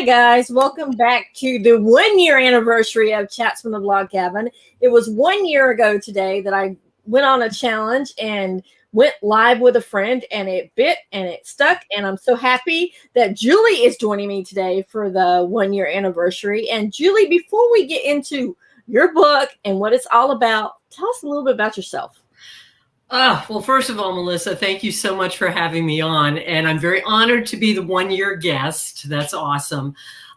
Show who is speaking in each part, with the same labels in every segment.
Speaker 1: guys, welcome back to the 1 year anniversary of Chats from the Blog Cabin. It was 1 year ago today that I went on a challenge and went live with a friend, and it bit and it stuck, and I'm so happy that Julie is joining me today for the 1 year anniversary. And Julie, before we get into your book and what it's all about, tell us a little bit about yourself.
Speaker 2: Well, first of all, Melissa, thank you so much for having me on. And I'm very honored to be the 1 year guest. That's awesome.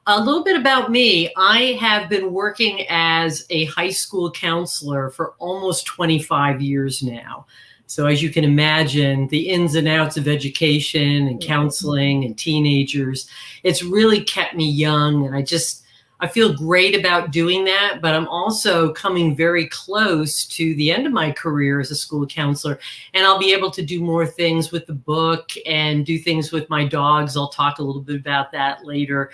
Speaker 2: A little bit about me. I have been working as a high school counselor for almost 25 years now. So as you can imagine, the ins and outs of education and counseling and teenagers, it's really kept me young. And I feel great about doing that, but I'm also coming very close to the end of my career as a school counselor, and I'll be able to do more things with the book and do things with my dogs. I'll talk a little bit about that later,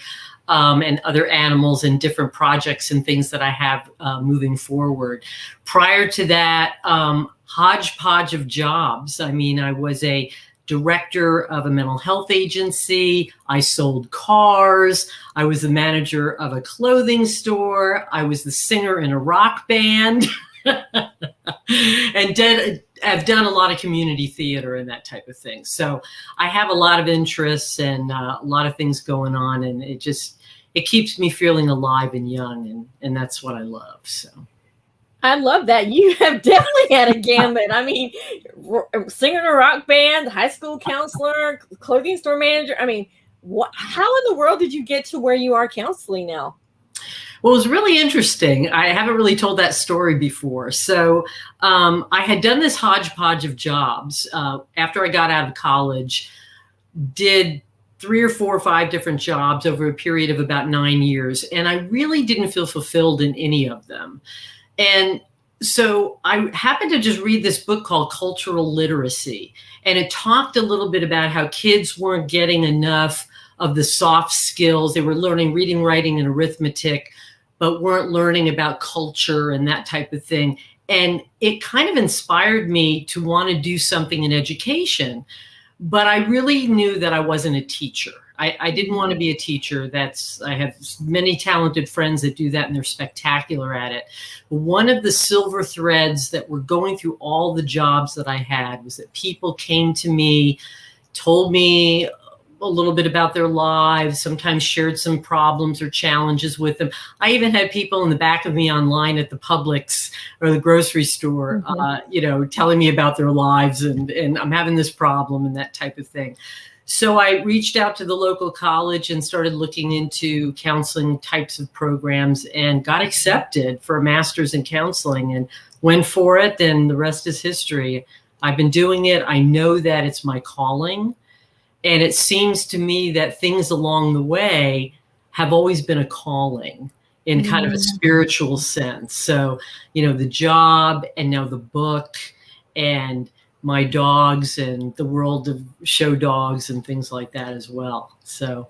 Speaker 2: and other animals and different projects and things that I have moving forward. Prior to that, hodgepodge of jobs. I mean, I was a director of a mental health agency. I sold cars. I was the manager of a clothing store. I was the singer in a rock band. And I've done a lot of community theater and that type of thing. So I have a lot of interests and a lot of things going on. And it keeps me feeling alive and young. And that's what I love. So.
Speaker 1: I love that. You have definitely had a gambit. I mean, singer in a rock band, high school counselor, clothing store manager. I mean, how in the world did you get to where you are counseling now?
Speaker 2: Well, it was really interesting. I haven't really told that story before. So I had done this hodgepodge of jobs after I got out of college, did 3 or 4 or 5 different jobs over a period of about 9 years. And I really didn't feel fulfilled in any of them. And so I happened to just read this book called Cultural Literacy. And it talked a little bit about how kids weren't getting enough of the soft skills. They were learning reading, writing, and arithmetic, but weren't learning about culture and that type of thing. And it kind of inspired me to want to do something in education. But I really knew that I wasn't a teacher. I didn't want to be a teacher. I have many talented friends that do that, and they're spectacular at it. One of the silver threads that were going through all the jobs that I had was that people came to me, told me a little bit about their lives, sometimes shared some problems or challenges with them. I even had people in the back of me online at the Publix or the grocery store, telling me about their lives and I'm having this problem and that type of thing. So I reached out to the local college and started looking into counseling types of programs and got accepted for a master's in counseling and went for it. And the rest is history. I've been doing it. I know that it's my calling. And it seems to me that things along the way have always been a calling in kind of a spiritual sense. So, the job and now the book and my dogs and the world of show dogs and things like that as well. So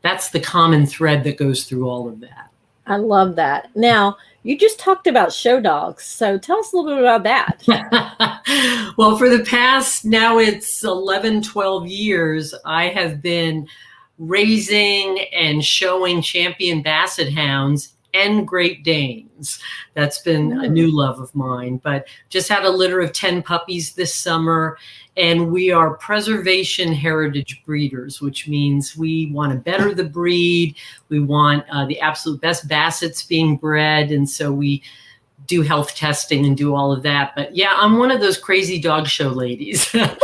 Speaker 2: that's the common thread that goes through all of that.
Speaker 1: I love that. Now, you just talked about show dogs. So tell us a little bit about that.
Speaker 2: Well, for the past, now it's 11, 12 years, I have been raising and showing champion Basset Hounds and Great Danes. That's been a new love of mine, but just had a litter of 10 puppies this summer. And we are preservation heritage breeders, which means we want to better the breed. We want the absolute best Bassets being bred. And so we do health testing and do all of that. But yeah, I'm one of those crazy dog show ladies that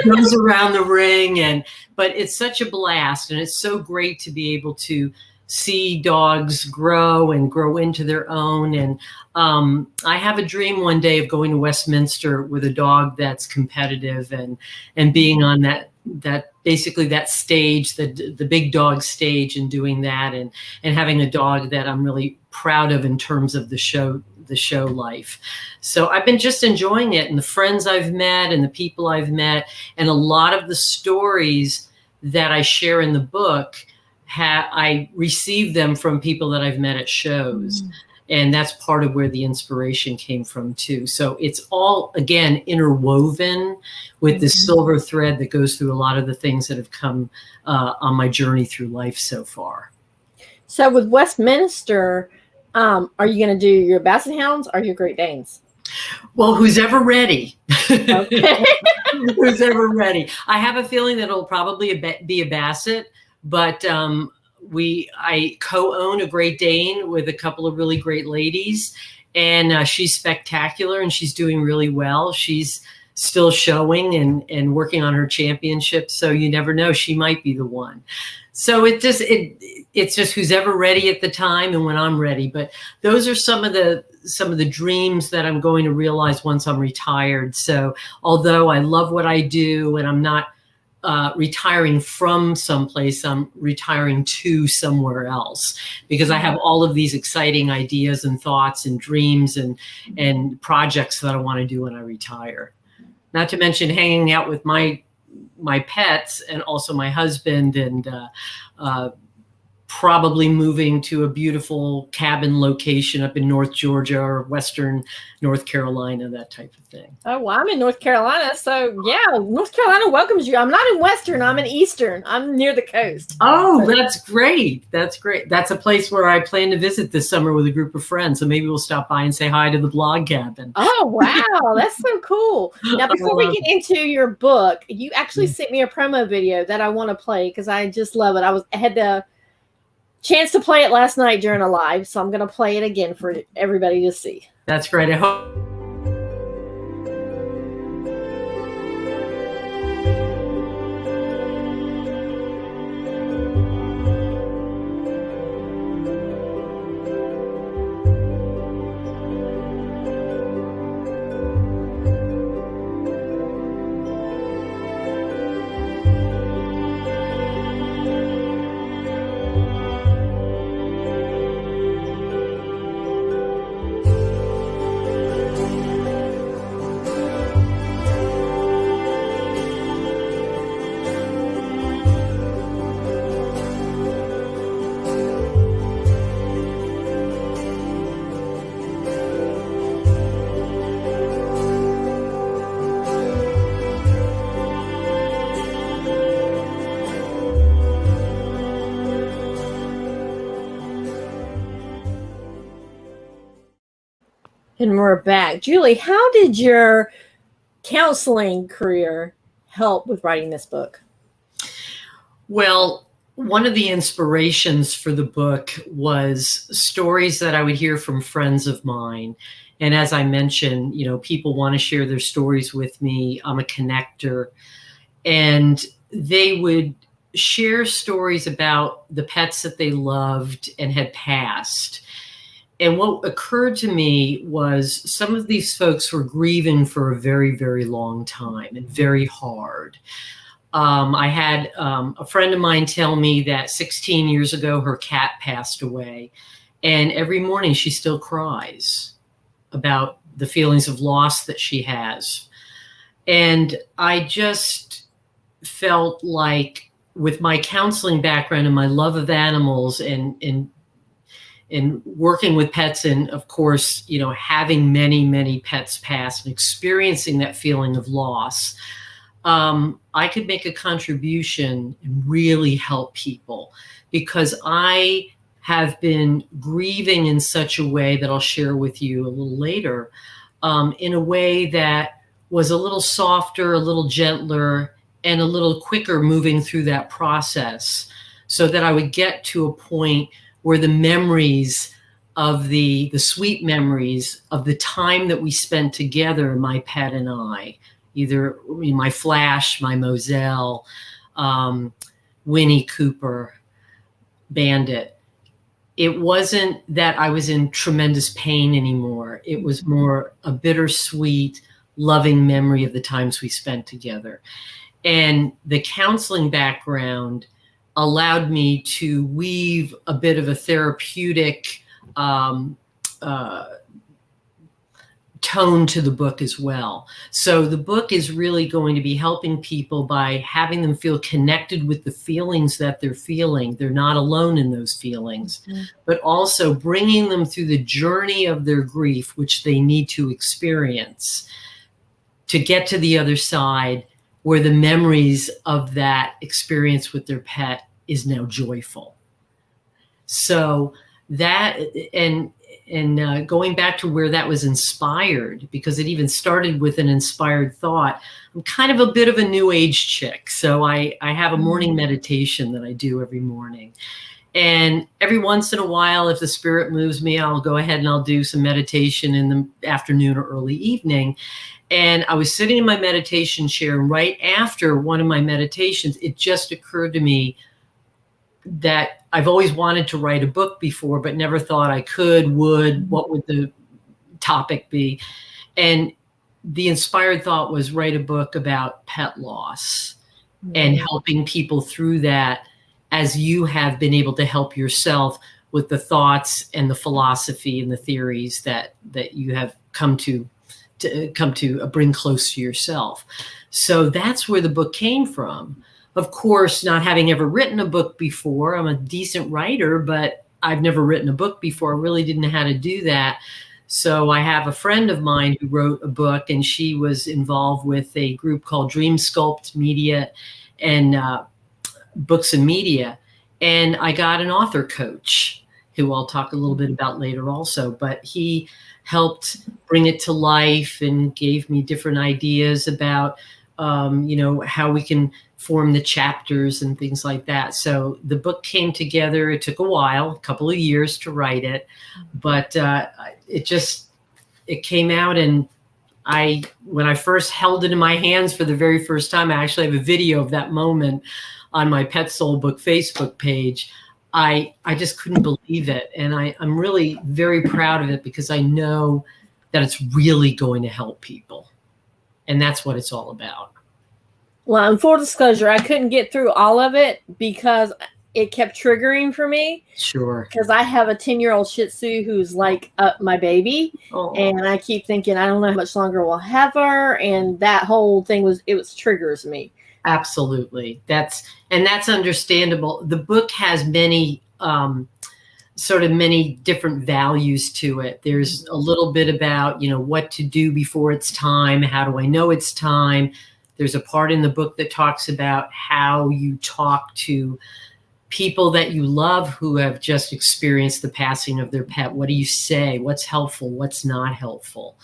Speaker 2: goes around the ring. But it's such a blast. And it's so great to be able to see dogs grow into their own. And I have a dream one day of going to Westminster with a dog that's competitive and being on that basically that stage, the big dog stage, and doing that and having a dog that I'm really proud of in terms of the show life. So I've been just enjoying it, and the friends I've met and the people I've met, and a lot of the stories that I share in the book, I receive them from people that I've met at shows. And that's part of where the inspiration came from too. So it's all, again, interwoven with the silver thread that goes through a lot of the things that have come on my journey through life so far.
Speaker 1: So with Westminster, are you going to do your Basset Hounds or your Great Danes?
Speaker 2: Well, who's ever ready?
Speaker 1: Okay.
Speaker 2: Who's ever ready? I have a feeling that it'll probably be a Basset, but I co-own a Great Dane with a couple of really great ladies, and she's spectacular and she's doing really well. She's still showing and working on her championship, so you never know, she might be the one. So it's just who's ever ready at the time and when I'm ready. But those are some of the dreams that I'm going to realize once I'm retired. So although I love what I do and I'm not retiring from someplace, I'm retiring to somewhere else, because I have all of these exciting ideas and thoughts and dreams and projects that I want to do when I retire. Not to mention hanging out with my pets and also my husband, and probably moving to a beautiful cabin location up in North Georgia or Western North Carolina, that type of thing.
Speaker 1: Oh, well, I'm in North Carolina. So yeah, North Carolina welcomes you. I'm not in Western, I'm in Eastern. I'm near the coast.
Speaker 2: Oh, that's great. That's great. That's a place where I plan to visit this summer with a group of friends. So maybe we'll stop by and say hi to the blog cabin.
Speaker 1: Oh, wow. That's so cool. Now, before we get into your book, you actually sent me a promo video that I want to play because I just love it. I had the chance to play it last night during a live, so I'm going to play it again for everybody to see.
Speaker 2: That's great. I hope.
Speaker 1: And we're back. Julie, how did your counseling career help with writing this book?
Speaker 2: Well, one of the inspirations for the book was stories that I would hear from friends of mine. And as I mentioned, people want to share their stories with me. I'm a connector. And they would share stories about the pets that they loved and had passed. And what occurred to me was some of these folks were grieving for a very, very long time and very hard. I had a friend of mine tell me that 16 years ago, her cat passed away. And every morning she still cries about the feelings of loss that she has. And I just felt like, with my counseling background and my love of animals and working with pets, and of course, having many, many pets pass and experiencing that feeling of loss, I could make a contribution and really help people, because I have been grieving in such a way that I'll share with you a little later, in a way that was a little softer, a little gentler, and a little quicker moving through that process, so that I would get to a point where the memories of the sweet memories of the time that we spent together, my pet and I, either my Flash, my Moselle, Winnie Cooper, Bandit, it wasn't that I was in tremendous pain anymore. It was more a bittersweet, loving memory of the times we spent together. And the counseling background allowed me to weave a bit of a therapeutic tone to the book as well. So the book is really going to be helping people by having them feel connected with the feelings that they're feeling. They're not alone in those feelings, but also bringing them through the journey of their grief, which they need to experience to get to the other side, where the memories of that experience with their pet is now joyful. So that, and going back to where that was inspired, because it even started with an inspired thought. I'm kind of a bit of a new age chick. So I have a morning meditation that I do every morning. And every once in a while, if the spirit moves me, I'll go ahead and I'll do some meditation in the afternoon or early evening. And I was sitting in my meditation chair, and right after one of my meditations, it just occurred to me that I've always wanted to write a book before, but never thought I would, what would the topic be? And the inspired thought was write a book about pet loss and helping people through that, as you have been able to help yourself with the thoughts and the philosophy and the theories that you have come to bring close to yourself. So that's where the book came from. Of course, not having ever written a book before, I'm a decent writer, but I've never written a book before. I really didn't know how to do that. So I have a friend of mine who wrote a book, and she was involved with a group called Dream Sculpt Media and Books and Media. And I got an author coach who I'll talk a little bit about later also, but he helped bring it to life and gave me different ideas about, how we can form the chapters and things like that. So the book came together. It took a while, a couple of years to write it, but it came out. And when I first held it in my hands for the very first time, I actually have a video of that moment on my Pet Soul Book Facebook page. I just couldn't believe it. And I'm really very proud of it, because I know that it's really going to help people. And that's what it's all about.
Speaker 1: Well, in full disclosure, I couldn't get through all of it because it kept triggering for me.
Speaker 2: Sure.
Speaker 1: Because I have a 10-year-old Shih Tzu who's like my baby. Oh. And I keep thinking, I don't know how much longer we'll have her. And that whole thing triggers me.
Speaker 2: Absolutely. That's understandable. The book has many many different values to it. There's a little bit about, what to do before it's time. How do I know it's time? There's a part in the book that talks about how you talk to people that you love who have just experienced the passing of their pet. What do you say? What's helpful? What's not helpful?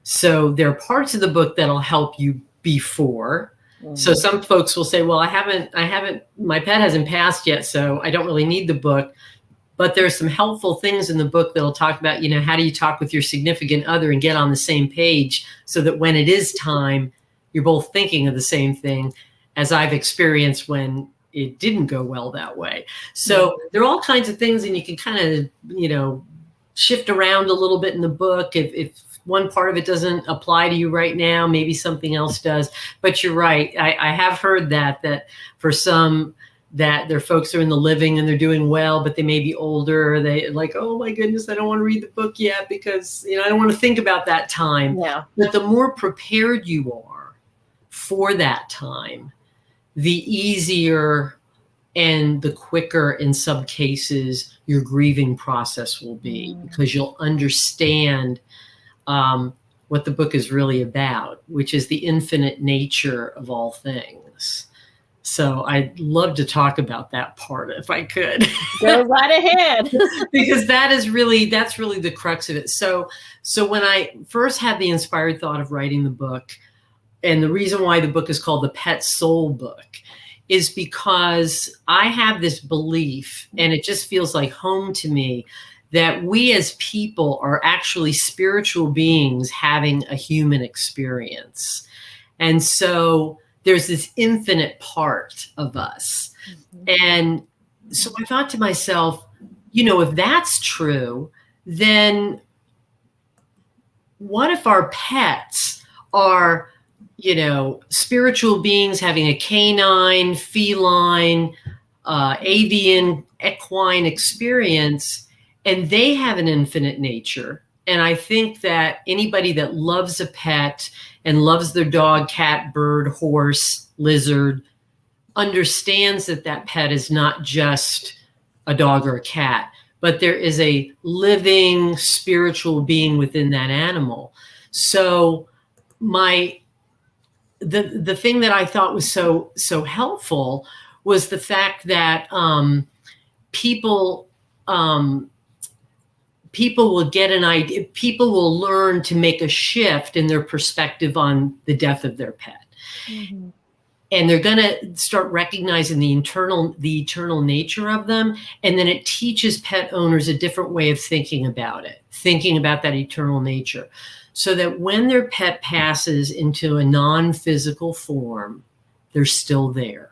Speaker 2: So there are parts of the book that'll help you before. So some folks will say, well, my pet hasn't passed yet, so I don't really need the book. But there's some helpful things in the book that'll talk about, how do you talk with your significant other and get on the same page so that when it is time, you're both thinking of the same thing, as I've experienced when it didn't go well that way. So there are all kinds of things, and you can kind of, shift around a little bit in the book. If one part of it doesn't apply to you right now, maybe something else does. But you're right. I have heard that for some, that their folks are in the living and they're doing well, but they may be older. Or they like, oh my goodness, I don't want to read the book yet because, I don't want to think about that time. Yeah. But the more prepared you are for that time, the easier and the quicker in some cases your grieving process will be, because you'll understand what the book is really about, which is the infinite nature of all things. So I'd love to talk about that part if I could.
Speaker 1: Go right ahead.
Speaker 2: Because that's really the crux of it. So when I first had the inspired thought of writing the book, and the reason why the book is called the Pet Soul Book is because I have this belief, and it just feels like home to me, that we as people are actually spiritual beings having a human experience. And so there's this infinite part of us. And so I thought to myself, if that's true, then what if our pets are, spiritual beings having a canine, feline, avian, equine experience, and they have an infinite nature. And I think that anybody that loves a pet and loves their dog, cat, bird, horse, lizard, understands that pet is not just a dog or a cat, but there is a living spiritual being within that animal. So the thing that I thought was so helpful was the fact that people people will get an idea. People will learn to make a shift in their perspective on the death of their pet. Mm-hmm. And they're going to start recognizing the eternal nature of them. And then it teaches pet owners a different way of thinking about it, thinking about that eternal nature. So that when their pet passes into a non-physical form, they're still there.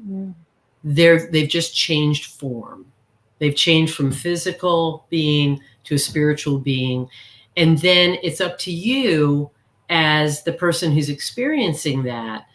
Speaker 2: Mm. They've just changed form. They've changed from physical being to a spiritual being. And then it's up to you as the person who's experiencing that,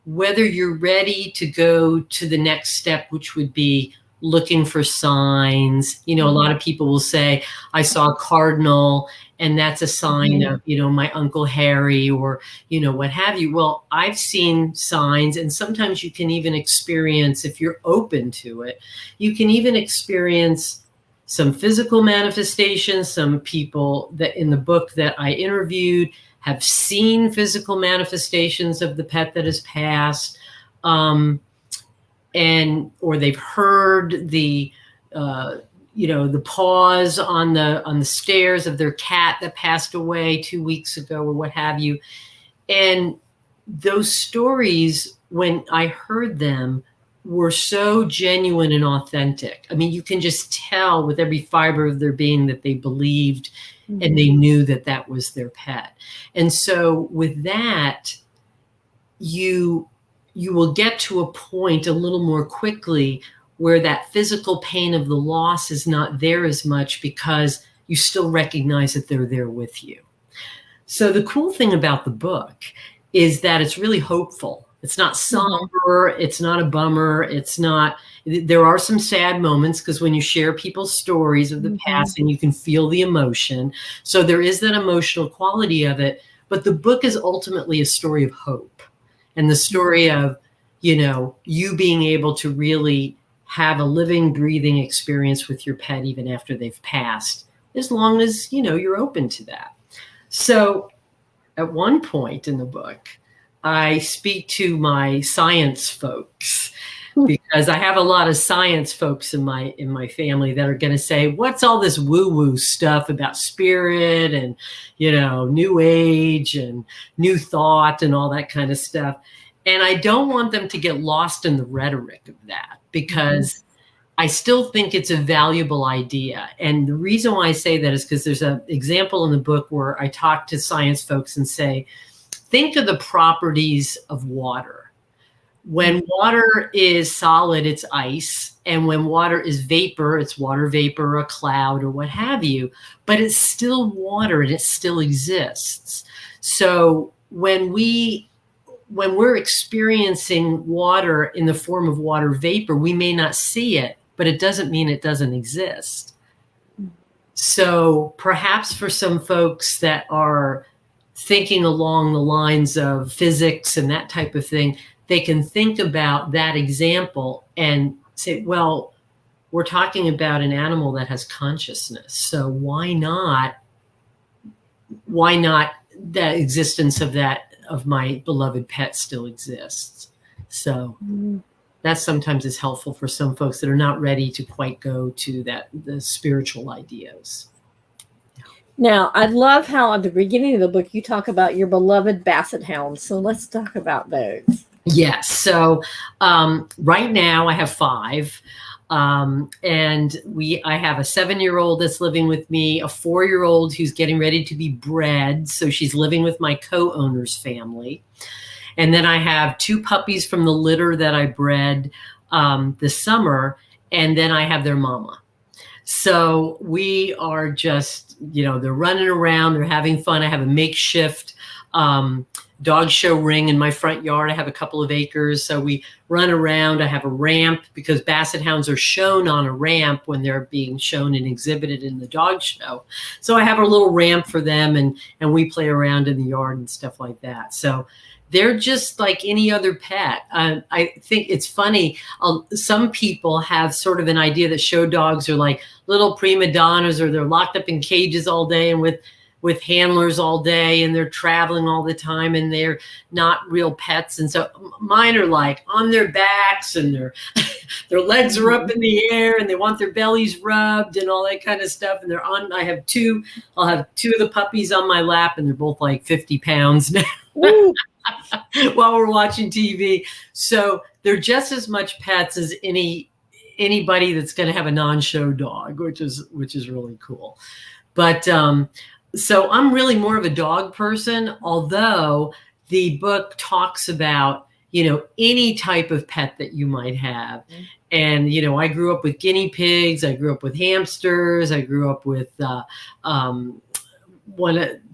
Speaker 2: whether you're ready to go to the next step, which would be looking for signs. You know, a lot of people will say, I saw a cardinal, and that's a sign of, you know, my Uncle Harry, or, you know, what have you. Well, I've seen signs, and sometimes you can even experience, if you're open to it, you can even experience some physical manifestations. Some people that in the book that I interviewed have seen physical manifestations of the pet that has passed, or they've heard the the paws on the stairs of their cat that passed away 2 weeks ago, or what have you. And those stories, when I heard them, were so genuine and authentic. I mean, you can just tell with every fiber of their being that they believed and they knew that that was their pet. And so with that, you will get to a point a little more quickly where that physical pain of the loss is not there as much, because you still recognize that they're there with you. So the cool thing about the book is that it's really hopeful. It's not somber. It's not a bummer. There are some sad moments, because when you share people's stories of the past, and you can feel the emotion. So there is that emotional quality of it. But the book is ultimately a story of hope, and the story of, you being able to really have a living, breathing experience with your pet even after they've passed, as long as, you're open to that. So at one point in the book, I speak to my science folks, because I have a lot of science folks in my family that are going to say, what's all this woo-woo stuff about spirit and, new age and new thought and all that kind of stuff. And I don't want them to get lost in the rhetoric of that, because I still think it's a valuable idea. And the reason why I say that is because there's an example in the book where I talk to science folks and say, think of the properties of water. When water is solid, it's ice. And when water is vapor, it's water vapor, a cloud, or what have you. But it's still water, and it still exists. So when we're experiencing water in the form of water vapor, we may not see it, but it doesn't mean it doesn't exist. So perhaps for some folks that are thinking along the lines of physics and that type of thing, they can think about that example and say, well, we're talking about an animal that has consciousness. So why not the existence of my beloved pet still exists? So that sometimes is helpful for some folks that are not ready to quite go to the spiritual ideas.
Speaker 1: Now, I love how at the beginning of the book you talk about your beloved Basset Hounds. So let's talk about those.
Speaker 2: Yes. So right now I have 5. And I have a 7-year-old that's living with me, a 4-year-old who's getting ready to be bred. So she's living with my co-owner's family. And then I have 2 puppies from the litter that I bred this summer. And then I have their mama. So we are just, they're running around, they're having fun. I have a makeshift dog show ring in my front yard. I have a couple of acres. So we run around. I have a ramp, because Basset Hounds are shown on a ramp when they're being shown and exhibited in the dog show. So I have a little ramp for them, and we play around in the yard and stuff like that. So they're just like any other pet. I think it's funny. Some people have sort of an idea that show dogs are like little prima donnas, or they're locked up in cages all day. And with with handlers all day and they're traveling all the time and they're not real pets. And so mine are like on their backs and their legs are up in the air and they want their bellies rubbed and all that kind of stuff. And I'll have two of the puppies on my lap and they're both like 50 pounds now while we're watching TV. So they're just as much pets as anybody that's going to have a non-show dog, which is really cool. But so I'm really more of a dog person, although the book talks about, any type of pet that you might have. And, I grew up with guinea pigs. I grew up with hamsters. I grew up with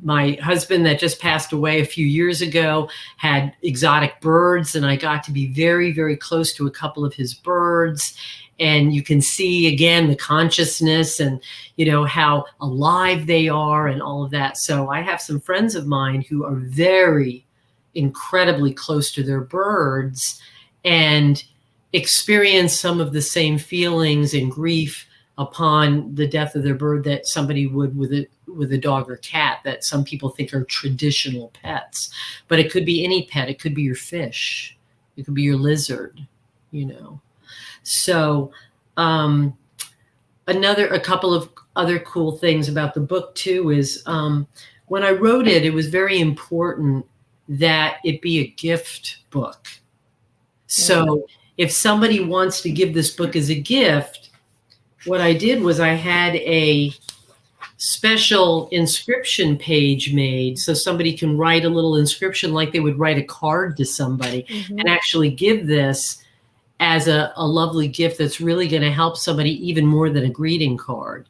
Speaker 2: my husband that just passed away a few years ago had exotic birds, and I got to be very, very close to a couple of his birds. And you can see, again, the consciousness and, how alive they are and all of that. So I have some friends of mine who are very incredibly close to their birds and experience some of the same feelings and grief upon the death of their bird that somebody would with a dog or cat that some people think are traditional pets. But it could be any pet. It could be your fish. It could be your lizard, So a couple of other cool things about the book too is when I wrote it, it was very important that it be a gift book. So if somebody wants to give this book as a gift, what I did was I had a special inscription page made so somebody can write a little inscription like they would write a card to somebody and actually give this as a lovely gift that's really going to help somebody even more than a greeting card.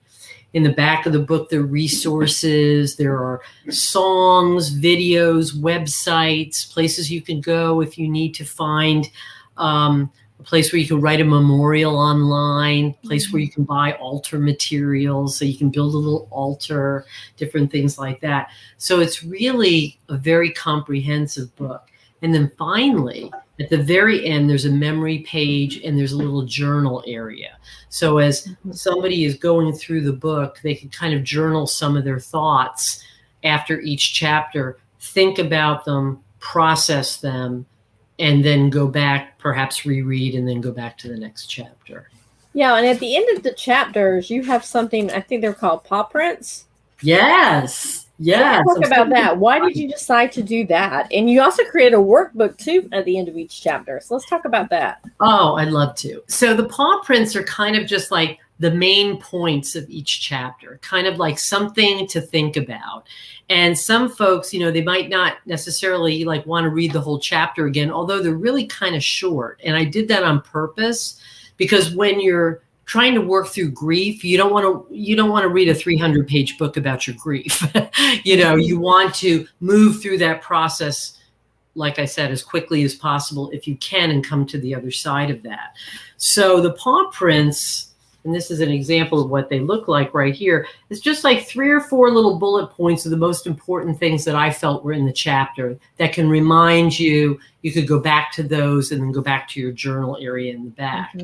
Speaker 2: In the back of the book, there are resources, there are songs, videos, websites, places you can go if you need to find a place where you can write a memorial online, a place where you can buy altar materials so you can build a little altar, different things like that. So it's really a very comprehensive book. And then finally, at the very end, there's a memory page and there's a little journal area. So as somebody is going through the book, they can kind of journal some of their thoughts after each chapter, think about them, process them, and then go back, perhaps reread, and then go back to the next chapter.
Speaker 1: Yeah, and at the end of the chapters, you have something, I think they're called Paw Prints.
Speaker 2: Yes. Yeah.
Speaker 1: Talk about that. Why did you decide to do that? And you also create a workbook too at the end of each chapter. So let's talk about that.
Speaker 2: Oh, I'd love to. So the paw prints are kind of just like the main points of each chapter, kind of like something to think about. And some folks, they might not necessarily like want to read the whole chapter again, although they're really kind of short. And I did that on purpose because when you're trying to work through grief, you don't want to read a 300-page book about your grief. You want to move through that process, like I said, as quickly as possible if you can and come to the other side of that. So the paw prints, and this is an example of what they look like right here, it's just like 3 or 4 little bullet points of the most important things that I felt were in the chapter that can remind you. You could go back to those and then go back to your journal area in the back.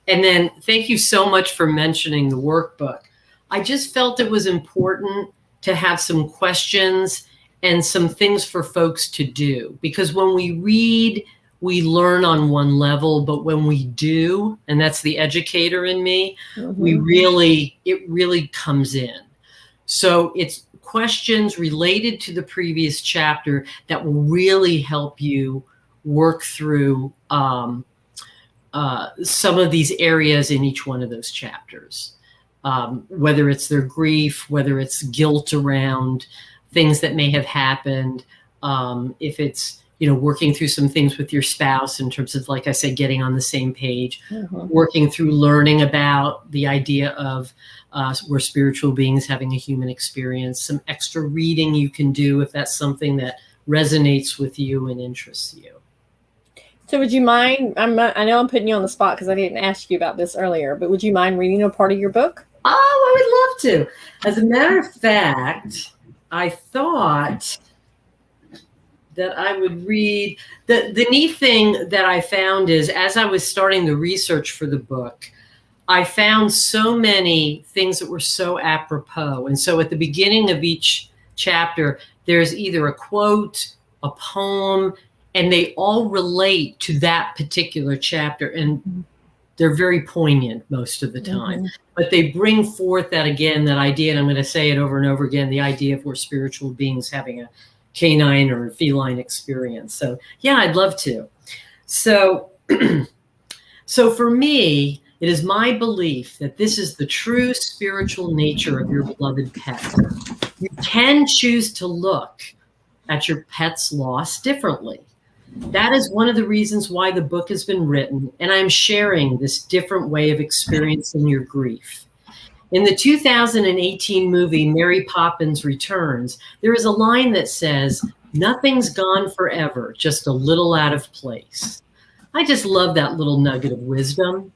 Speaker 2: And then thank you so much for mentioning the workbook. I just felt it was important to have some questions and some things for folks to do. Because when we read, we learn on one level, but when we do, and that's the educator in me, it really comes in. So it's questions related to the previous chapter that will really help you work through some of these areas in each one of those chapters, whether it's their grief, whether it's guilt around things that may have happened, if it's, working through some things with your spouse in terms of, like I said, getting on the same page, working through learning about the idea of we're spiritual beings having a human experience, some extra reading you can do if that's something that resonates with you and interests you.
Speaker 1: So would you mind, I know I'm putting you on the spot because I didn't ask you about this earlier, but would you mind reading a part of your book?
Speaker 2: Oh, I would love to. As a matter of fact, I thought that I would read, the neat thing that I found is as I was starting the research for the book, I found so many things that were so apropos. And so at the beginning of each chapter, there's either a quote, a poem, and they all relate to that particular chapter. And they're very poignant most of the time. But they bring forth that, again, that idea, and I'm going to say it over and over again, the idea of we're spiritual beings having a canine or feline experience. So yeah, I'd love to. So, so for me, it is my belief that this is the true spiritual nature of your beloved pet. You can choose to look at your pet's loss differently. That is one of the reasons why the book has been written, and I'm sharing this different way of experiencing your grief. In the 2018 movie, Mary Poppins Returns, there is a line that says, "Nothing's gone forever, just a little out of place." I just love that little nugget of wisdom.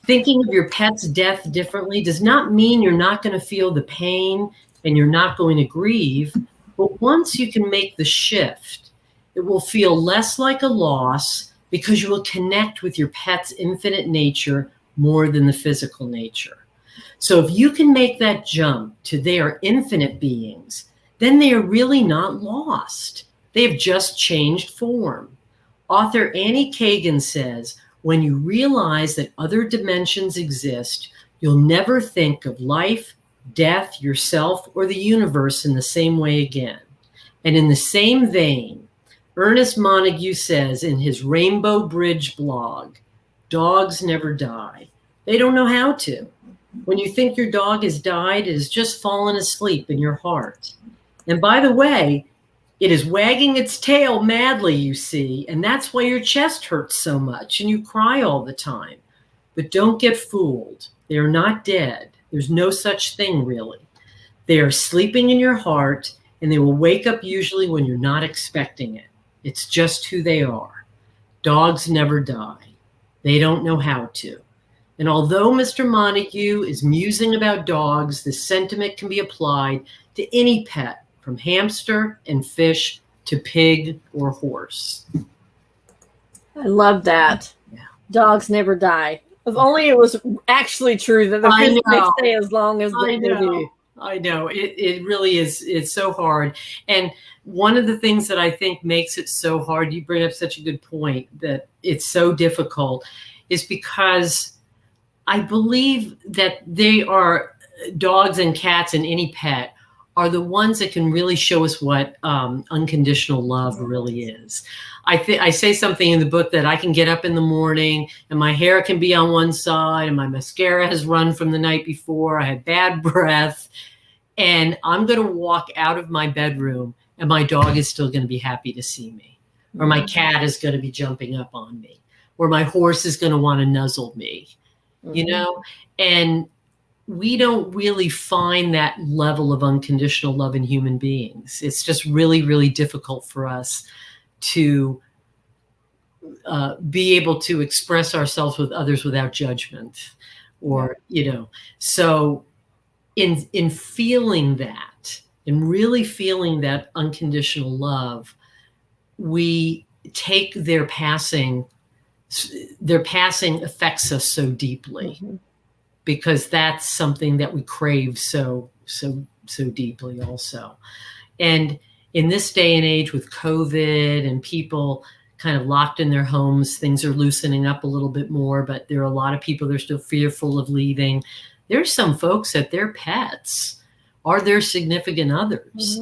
Speaker 2: Thinking of your pet's death differently does not mean you're not going to feel the pain and you're not going to grieve, but once you can make the shift, it will feel less like a loss because you will connect with your pet's infinite nature more than the physical nature. So if you can make that jump to they are infinite beings, then they are really not lost. They have just changed form. Author Annie Kagan says, when you realize that other dimensions exist, you'll never think of life, death, yourself, or the universe in the same way again. And in the same vein, Ernest Montague says in his Rainbow Bridge blog, dogs never die. They don't know how to. When you think your dog has died, it has just fallen asleep in your heart. And by the way, it is wagging its tail madly, you see, and that's why your chest hurts so much and you cry all the time. But don't get fooled. They are not dead. There's no such thing, really. They are sleeping in your heart, and they will wake up usually when you're not expecting it. It's just who they are. Dogs never die. They don't know how to. And although Mr. Montague is musing about dogs, this sentiment can be applied to any pet, from hamster and fish to pig or horse.
Speaker 1: I love that.
Speaker 2: Yeah.
Speaker 1: Dogs never die. If only it was actually true that the fish may stay as long as they do.
Speaker 2: I know. It really is. It's so hard. And one of the things that I think makes it so hard, you bring up such a good point, that it's so difficult, is because I believe that they are, dogs and cats and any pet are the ones that can really show us what unconditional love really is. I say something in the book that I can get up in the morning and my hair can be on one side and my mascara has run from the night before. I had bad breath, and I'm going to walk out of my bedroom and my dog is still going to be happy to see me, or my cat is going to be jumping up on me, or my horse is going to want to nuzzle me, you know? And we don't really find that level of unconditional love in human beings. It's just really, really difficult for us to be able to express ourselves with others without judgment, or, you know, so in feeling that, in really feeling that unconditional love, we take their passing affects us so deeply. Because that's something that we crave so deeply also. And in this day and age with COVID and people kind of locked in their homes, things are loosening up a little bit more, but there are a lot of people that are still fearful of leaving. There's some folks that their pets are their significant others.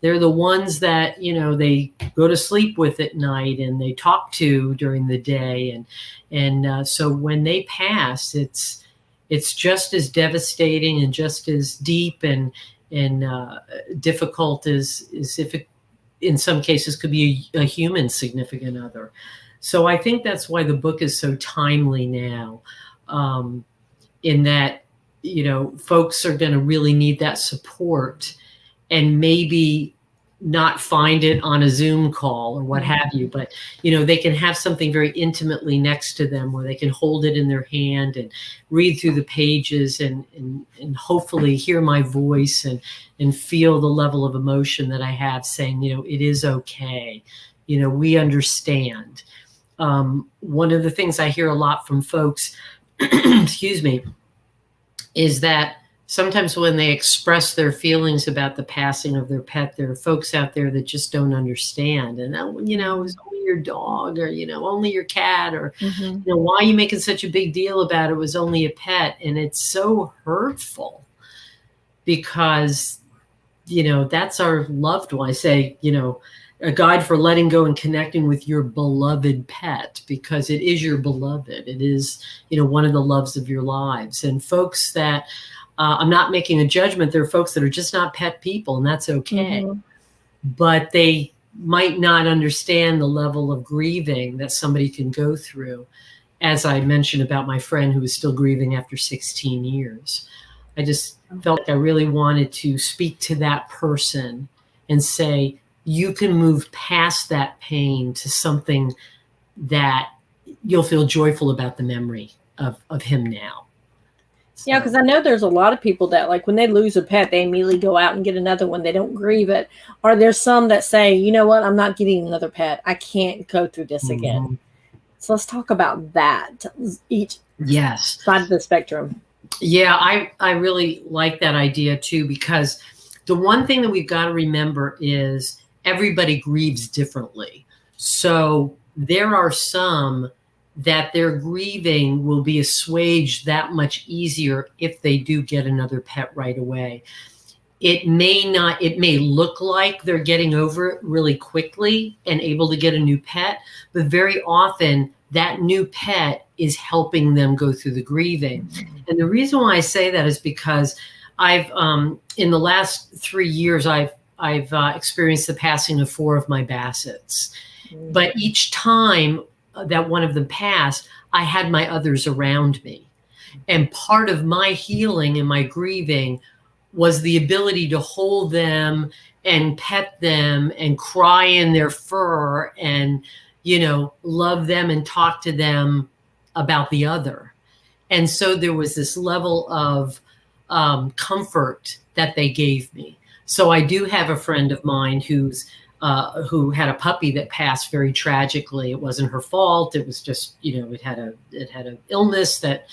Speaker 2: They're the ones that, you know, they go to sleep with at night and they talk to during the day. And so when they pass, it's just as devastating and just as deep and difficult as if it, in some cases, could be a human significant other. So I think that's why the book is so timely now, in that, you know, folks are going to really need that support and maybe not find it on a Zoom call or what have you, but, you know, they can have something very intimately next to them where they can hold it in their hand and read through the pages and hopefully hear my voice and feel the level of emotion that I have saying, you know, it is okay. You know, we understand. One of the things I hear a lot from folks, excuse me, is that sometimes when they express their feelings about the passing of their pet, there are folks out there that just don't understand. And, you know, it was only your dog, or, you know, only your cat, or, you know, why are you making such a big deal about it? It was only a pet. And it's so hurtful because, you know, that's our loved one. I say, you know, a guide for letting go and connecting with your beloved pet, because it is your beloved. It is, you know, one of the loves of your lives. And folks that, I'm not making a judgment. There are folks that are just not pet people, and that's okay. But they might not understand the level of grieving that somebody can go through. As I mentioned about my friend who was still grieving after 16 years. I just felt like I really wanted to speak to that person and say, you can move past that pain to something that you'll feel joyful about the memory of him now. So.
Speaker 1: Yeah, because I know there's a lot of people that, like, when they lose a pet, they immediately go out and get another one. They don't grieve it. Or there's some that say, you know what, I'm not getting another pet. I can't go through this again. So let's talk about that, each side of the spectrum.
Speaker 2: Yeah, I really like that idea too, because the one thing that we've got to remember is everybody grieves differently. So there are some that their grieving will be assuaged that much easier if they do get another pet right away. It may look like they're getting over it really quickly and able to get a new pet, but very often that new pet is helping them go through the grieving. And the reason why I say that is because I've, in the last 3 years, I've experienced the passing of 4 of my Bassets. But each time that one of them passed, I had my others around me. And part of my healing and my grieving was the ability to hold them and pet them and cry in their fur and, you know, love them and talk to them about the other. And so there was this level of comfort that they gave me. So I do have a friend of mine who had a puppy that passed very tragically. It wasn't her fault. It was just, you know, it had an illness that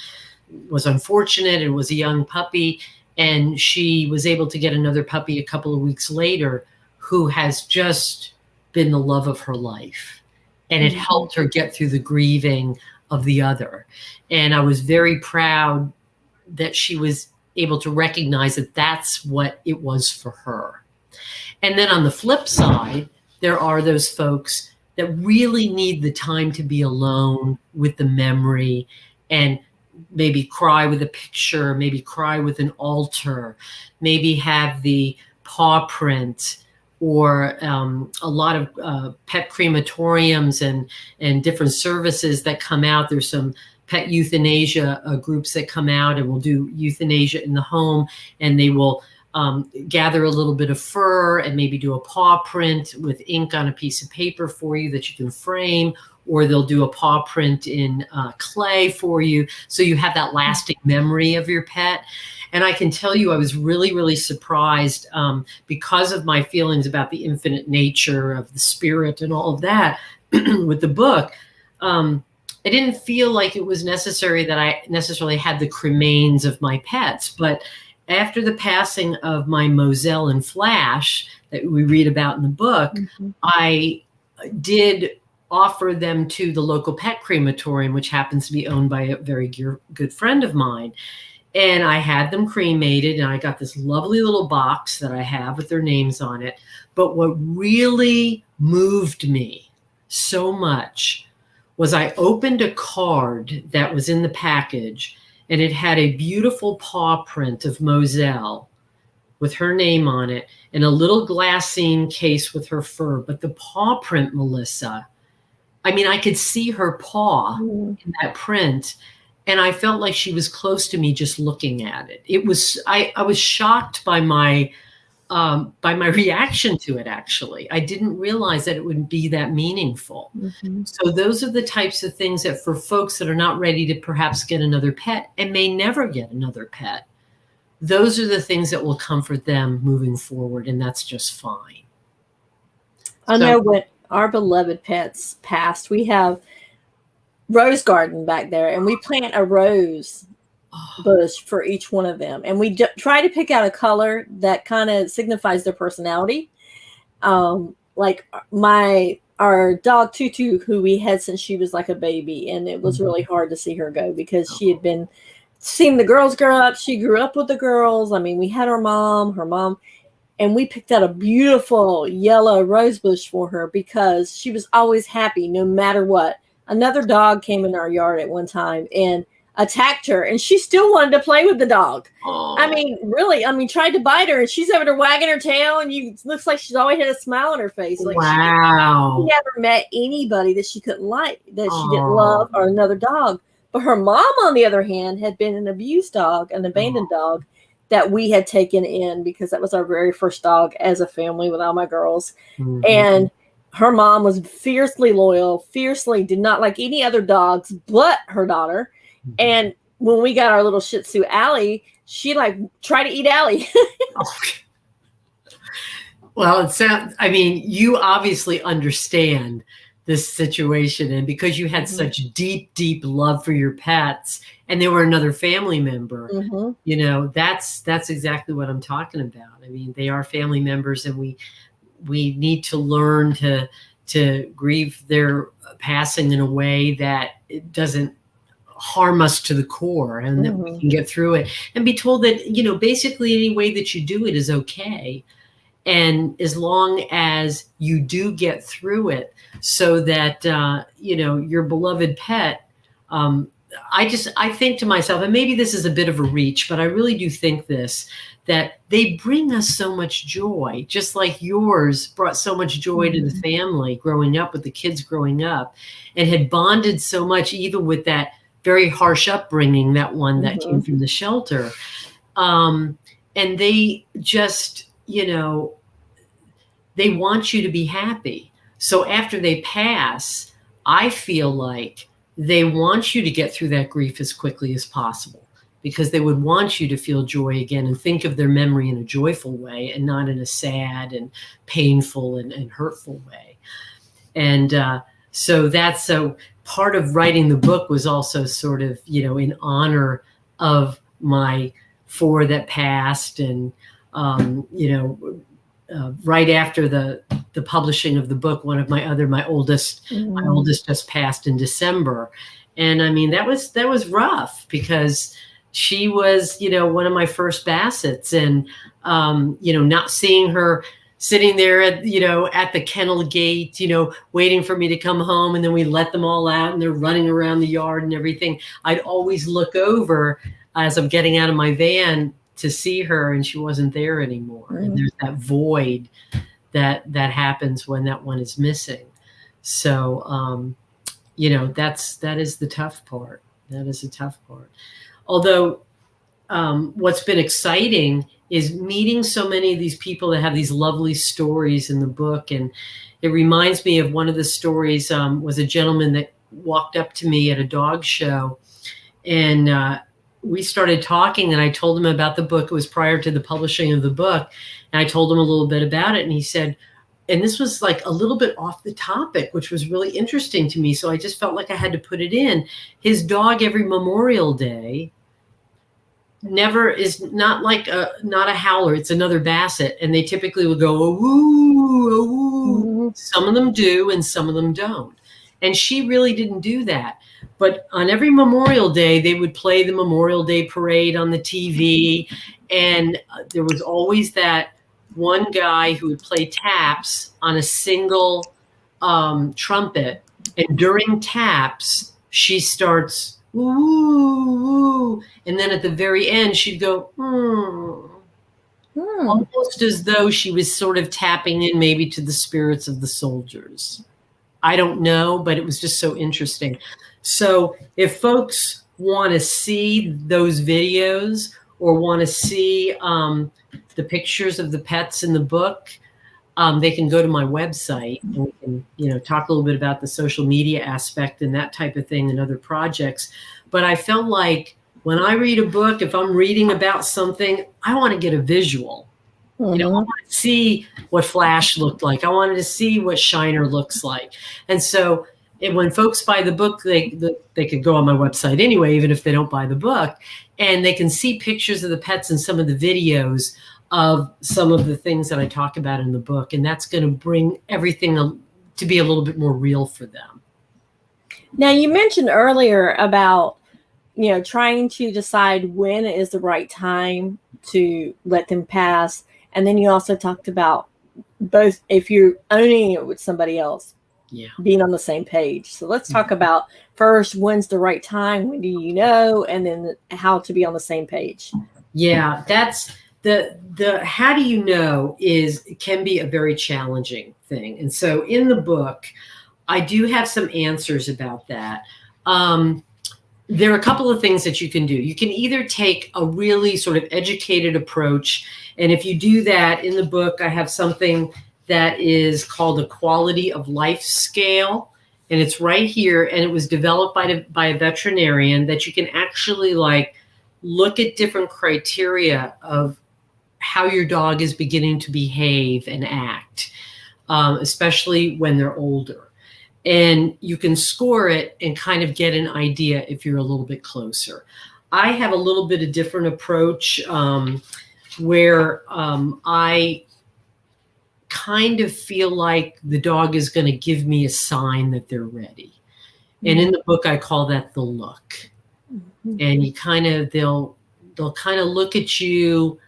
Speaker 2: was unfortunate. It was a young puppy. And she was able to get another puppy a couple of weeks later who has just been the love of her life. And it helped her get through the grieving of the other. And I was very proud that she was able to recognize that that's what it was for her. And then on the flip side, there are those folks that really need the time to be alone with the memory and maybe cry with a picture, maybe cry with an altar, maybe have the paw print, or a lot of pet crematoriums and different services that come out. There's some pet euthanasia groups that come out and will do euthanasia in the home, and they will gather a little bit of fur and maybe do a paw print with ink on a piece of paper for you that you can frame, or they'll do a paw print in clay for you. So you have that lasting memory of your pet. And I can tell you, I was really, really surprised because of my feelings about the infinite nature of the spirit and all of that with the book. I didn't feel like it was necessary that I necessarily had the cremains of my pets. But after the passing of my Moselle and Flash that we read about in the book, I did offer them to the local pet crematorium, which happens to be owned by a very good friend of mine. And I had them cremated, and I got this lovely little box that I have with their names on it. But what really moved me so much was I opened a card that was in the package, and it had a beautiful paw print of Moselle with her name on it and a little glassine case with her fur. But the paw print, Melissa, I mean, I could see her paw in that print, and I felt like she was close to me just looking at it. It was, I was shocked by my reaction to it, actually. I didn't realize that it would be that meaningful. So those are the types of things that for folks that are not ready to perhaps get another pet and may never get another pet, those are the things that will comfort them moving forward, and that's just fine.
Speaker 1: I know when our beloved pets passed, we have rose garden back there, and we plant a rose bush for each one of them. And we try to pick out a color that kind of signifies their personality. Like our dog Tutu, who we had since she was like a baby, and it was really hard to see her go because she had been seeing the girls grow up. She grew up with the girls. I mean, we had her mom, and we picked out a beautiful yellow rose bush for her because she was always happy no matter what. Another dog came in our yard at one time and attacked her, and she still wanted to play with the dog.
Speaker 2: Oh.
Speaker 1: I mean, really, tried to bite her, and she's over there wagging her tail, and looks like she's always had a smile on her face. Like,
Speaker 2: wow.
Speaker 1: she never met anybody that she couldn't like, that she didn't love, or another dog. But her mom, on the other hand, had been an abused dog, an abandoned dog that we had taken in because that was our very first dog as a family with all my girls. And her mom was fiercely loyal, fiercely did not like any other dogs but her daughter. And when we got our little Shih Tzu, Allie, she like tried to eat Allie.
Speaker 2: Well, it sounds, I mean, you obviously understand this situation, and because you had such deep, deep love for your pets and they were another family member, you know, that's exactly what I'm talking about. I mean, they are family members, and we need to learn to grieve their passing in a way that it doesn't harm us to the core, and that we can get through it, and be told that, you know, basically any way that you do it is okay. And as long as you do get through it, so that, you know, your beloved pet, I think to myself, and maybe this is a bit of a reach, but I really do think this, that they bring us so much joy, just like yours brought so much joy to the family growing up, with the kids growing up, and had bonded so much, even with that very harsh upbringing, that one that came from the shelter. And they just, you know, they want you to be happy. So after they pass, I feel like they want you to get through that grief as quickly as possible, because they would want you to feel joy again and think of their memory in a joyful way and not in a sad and painful and hurtful way. And so part of writing the book was also sort of, you know, in honor of my 4 that passed. And, you know, right after the publishing of the book, one of my oldest just passed in December. And I mean, that was rough, because she was, you know, one of my first Bassets, and, you know, not seeing her sitting there at the kennel gate, you know, waiting for me to come home, and then we let them all out and they're running around the yard and everything. I'd always look over as I'm getting out of my van to see her, and she wasn't there anymore. And there's that void that happens when that one is missing. So, you know, that is the tough part. That is a tough part. Although, what's been exciting is meeting so many of these people that have these lovely stories in the book. And it reminds me of one of the stories, was a gentleman that walked up to me at a dog show, and we started talking, and I told him about the book. It was prior to the publishing of the book. And I told him a little bit about it, and he said, and this was like a little bit off the topic, which was really interesting to me. So I just felt like I had to put it in. His dog, every Memorial Day, not a howler. It's another Basset. And they typically will go, oh, woo, oh, woo. Some of them do, and some of them don't. And she really didn't do that. But on every Memorial Day, they would play the Memorial Day parade on the TV. And there was always that one guy who would play taps on a single trumpet. And during taps, she starts, woo. And then at the very end, she'd go, almost as though she was sort of tapping in maybe to the spirits of the soldiers. I don't know, but it was just so interesting. So if folks want to see those videos or want to see the pictures of the pets in the book, they can go to my website, and we can, you know, talk a little bit about the social media aspect and that type of thing and other projects. But I felt like when I read a book, if I'm reading about something, I want to get a visual. You know, I want to see what Flash looked like. I wanted to see what Shiner looks like. And so And when folks buy the book, they could go on my website anyway, even if they don't buy the book, and they can see pictures of the pets and some of the videos of some of the things that I talk about in the book. And that's going to bring everything to be a little bit more real for them.
Speaker 1: Now, you mentioned earlier about, trying to decide when is the right time to let them pass. And then you also talked about both, if you're owning it with somebody else, being on the same page. So let's talk about first, when's the right time? When do you know? And then how to be on the same page.
Speaker 2: Yeah, that's the how do you know can be a very challenging thing. And so in the book, I do have some answers about that. There are a couple of things that you can do. You can either take a really sort of educated approach. And if you do that, in the book, I have something that is called a quality of life scale. And it's right here. And it was developed by a veterinarian that you can actually look at different criteria of how your dog is beginning to behave and act, especially when they're older. And you can score it and kind of get an idea if you're a little bit closer. I have a little bit of different approach where I kind of feel like the dog is going to give me a sign that they're ready. And in the book, I call that the look. And you they'll kind of look at you,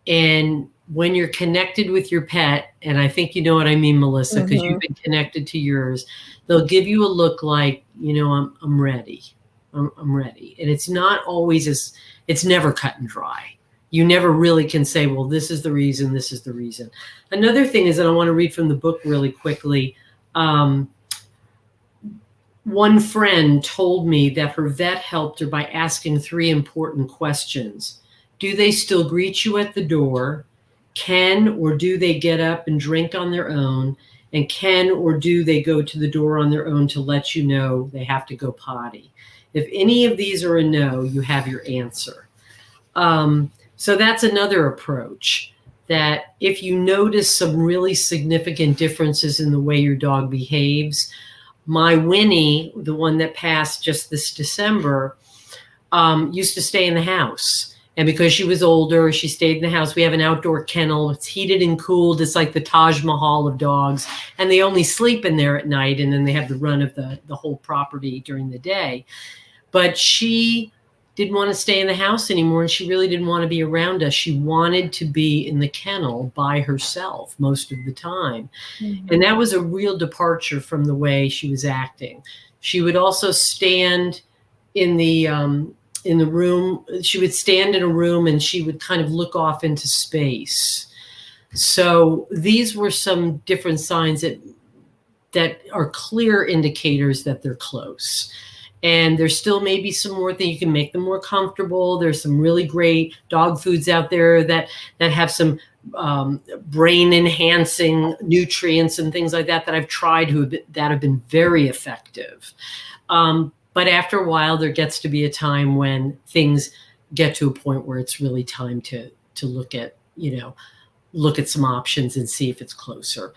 Speaker 2: and when you're connected with your pet, and I think you know what I mean, Melissa, because you've been connected to yours, they'll give you a look like, I'm ready. I'm ready. And it's not always it's never cut and dry. You never really can say, well, this is the reason, this is the reason. Another thing is that I want to read from the book really quickly. One friend told me that her vet helped her by asking 3 important questions. Do they still greet you at the door? Can or do they get up and drink on their own? And can or do they go to the door on their own to let you know they have to go potty? If any of these are a no, you have your answer. So that's another approach, that if you notice some really significant differences in the way your dog behaves. My Winnie, the one that passed just this December, used to stay in the house. And because she was older, she stayed in the house. We have an outdoor kennel. It's heated and cooled. It's like the Taj Mahal of dogs. And they only sleep in there at night. And then they have the run of the whole property during the day. But she didn't want to stay in the house anymore. And she really didn't want to be around us. She wanted to be in the kennel by herself most of the time. And that was a real departure from the way she was acting. She would also stand in the room. She would stand in a room and she would kind of look off into space. So these were some different signs that are clear indicators that they're close. And there's still maybe some more things. You can make them more comfortable. There's some really great dog foods out there that have some brain enhancing nutrients and things like that I've tried that have been very effective. But after a while, there gets to be a time when things get to a point where it's really time to look at some options and see if it's closer.